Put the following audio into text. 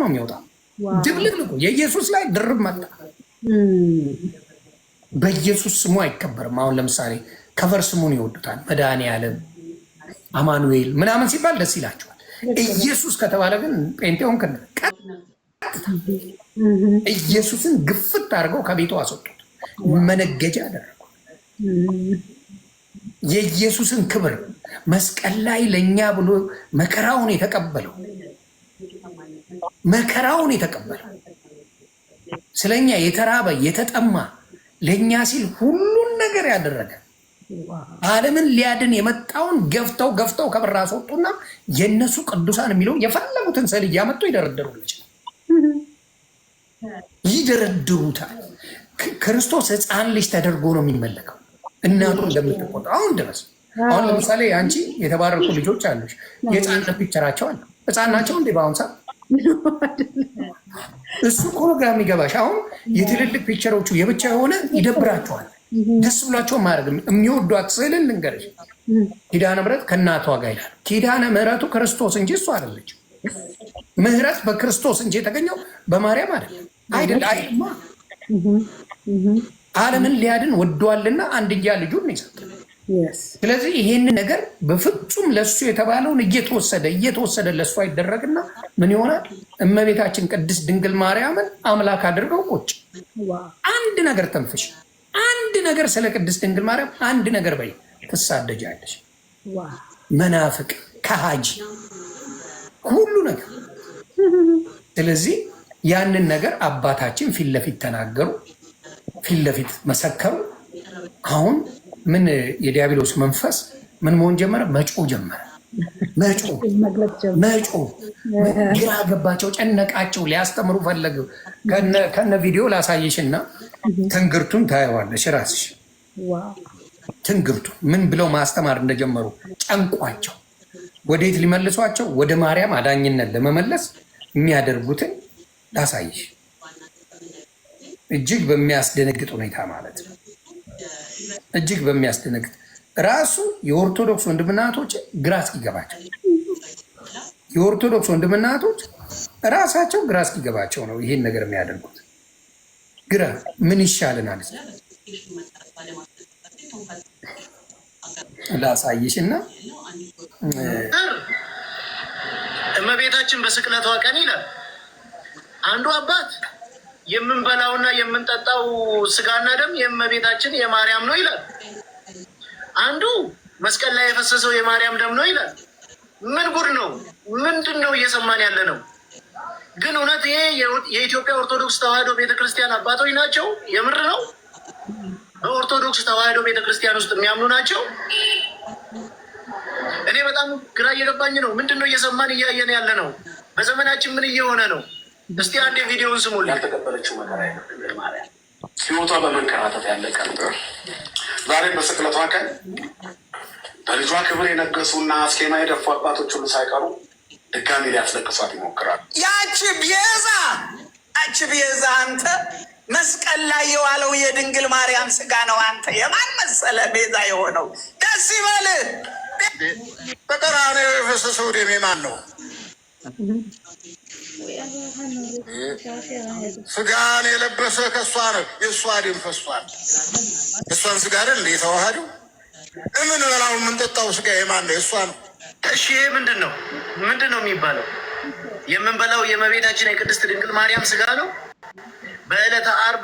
ነው የሚወጣው። ድብልቅልቁ የኢየሱስ ላይ ድርብ መጣ። በኢየሱስ ስሙ አይከበርም። አሁን ለምሳሌ ከቨር ስሙን ይወዱታል። መድኃኔዓለም፣ አማኑኤል ምናምን ሲባል ደስ ይላቸዋል። ኢየሱስ ከተባለ ግን ጴንጤውን ኢየሱስን ግፍት አድርገው ከቤቱ አስወጡት፣ መነገጃ አደረጉ። የኢየሱስን ክብር መስቀል ላይ ለእኛ ብሎ መከራውን የተቀበለው ስለኛ የተራበ የተጠማ ለእኛ ሲል ሁሉን ነገር ያደረገ ዓለምን ሊያድን የመጣውን ገፍተው ከበራ አስወጡና የእነሱ ቅዱሳን የሚለው የፈለጉትን ስዕል እያመጡ ይደረድሩታል። ክርስቶስ ሕፃን ልጅ ተደርጎ ነው የሚመለከው። እናቱ እንደምትቆጣ አሁን ድረስ አሁን ለምሳሌ አንቺ የተባረኩ ልጆች አሉሽ፣ የሕፃንነት ፒክቸራቸው አለ። ሕፃን ናቸው እንዴ በአሁን ሰዓት? እሱ እኮ ነው ግራ የሚገባሽ። አሁን የትልልቅ ፒክቸሮቹ የብቻ የሆነ ይደብራቸዋል። ደስ ብሏቸው ማድረግ የሚወዷት ስዕልን ልንገርሽ፣ ኪዳነ ምሕረት ከእናቷ ጋር ይላል። ኪዳነ ምሕረቱ ክርስቶስ እንጂ እሱ አይደለች። ምሕረት በክርስቶስ እንጂ የተገኘው በማርያም አይደለም። ዓለምን ሊያድን ወዷልና አንድያ ልጁን ነው የሰጠው። ስለዚህ ይሄንን ነገር በፍጹም ለሱ የተባለውን እየተወሰደ ለሱ አይደረግና ምን ይሆናል? እመቤታችን ቅድስት ድንግል ማርያምን አምላክ አድርገው ቁጭ። አንድ ነገር ተንፍሽ፣ አንድ ነገር ስለ ቅድስት ድንግል ማርያም አንድ ነገር በይ፣ ትሳደጃለሽ። መናፍቅ፣ ከሃጂ፣ ሁሉ ነገር። ስለዚህ ያንን ነገር አባታችን ፊት ለፊት ተናገሩ፣ ፊት ለፊት መሰከሩ። አሁን ምን የዲያብሎስ መንፈስ ምን መሆን ጀመረ? መጮህ ጀመረ። መጮህ ግራ ገባቸው፣ ጨነቃቸው። ሊያስተምሩ ፈለጉ። ከነ ቪዲዮ ላሳየሽና ትንግርቱን ታየዋለሽ ራስሽ። ትንግርቱ ምን ብለው ማስተማር እንደጀመሩ ጨንቋቸው፣ ወዴት ሊመልሷቸው? ወደ ማርያም አዳኝነት ለመመለስ የሚያደርጉትን ላሳይሽ። እጅግ በሚያስደነግጥ ሁኔታ ማለት ነው። እጅግ በሚያስደነግጥ ራሱ የኦርቶዶክስ ወንድምናቶች ግራ እስኪገባቸው ራሳቸው ግራ እስኪገባቸው ነው ይሄን ነገር የሚያደርጉት። ግራ ምን ይሻለናል ላሳይሽ እና እመቤታችን በስቅለቷ ቀን ይላል አንዱ አባት የምንበላውና የምንጠጣው ስጋና ደም የእመቤታችን የማርያም ነው ይላል። አንዱ መስቀል ላይ የፈሰሰው የማርያም ደም ነው ይላል። ምን ጉድ ነው? ምንድን ነው እየሰማን ያለ ነው? ግን እውነት ይሄ የኢትዮጵያ ኦርቶዶክስ ተዋሕዶ ቤተክርስቲያን አባቶች ናቸው? የምር ነው? በኦርቶዶክስ ተዋሕዶ ቤተክርስቲያን ውስጥ የሚያምኑ ናቸው? እኔ በጣም ግራ እየገባኝ ነው። ምንድን ነው እየሰማን እያየን ያለ ነው? በዘመናችን ምን እየሆነ ነው? እስቲ አንድ ቪዲዮውን ስሙልኝ። ያልተቀበለችው መከራ ማርያም ሕይወቷ በመንከራተት ያለቀ ነበር። ዛሬም በስቅለቷ ቀን በልጇ ክብር የነገሱና አስኬማ የደፉ አባቶች ሁሉ ሳይቀሩ ድጋሚ ሊያስለቅሷት ይሞክራሉ። ያቺ ቤዛ አንተ መስቀል ላይ የዋለው የድንግል ማርያም ስጋ ነው። አንተ የማን መሰለ ቤዛ የሆነው? ደስ ይበልህ። በቀራንዮ የፈሰሰው ደም የማን ነው? ስጋን የለበሰ ከእሷ ነው። የእሷ ደም ፈሷል። የእሷን ስጋ አይደል እንደ የተዋሃደው? የምንበላው የምንጠጣው ስጋ የማን ነው? የእሷ ነው። እሺ ይሄ ምንድን ነው የሚባለው? የምንበላው የእመቤታችን የቅድስት ድንግል ማርያም ስጋ ነው። በዕለተ ዓርብ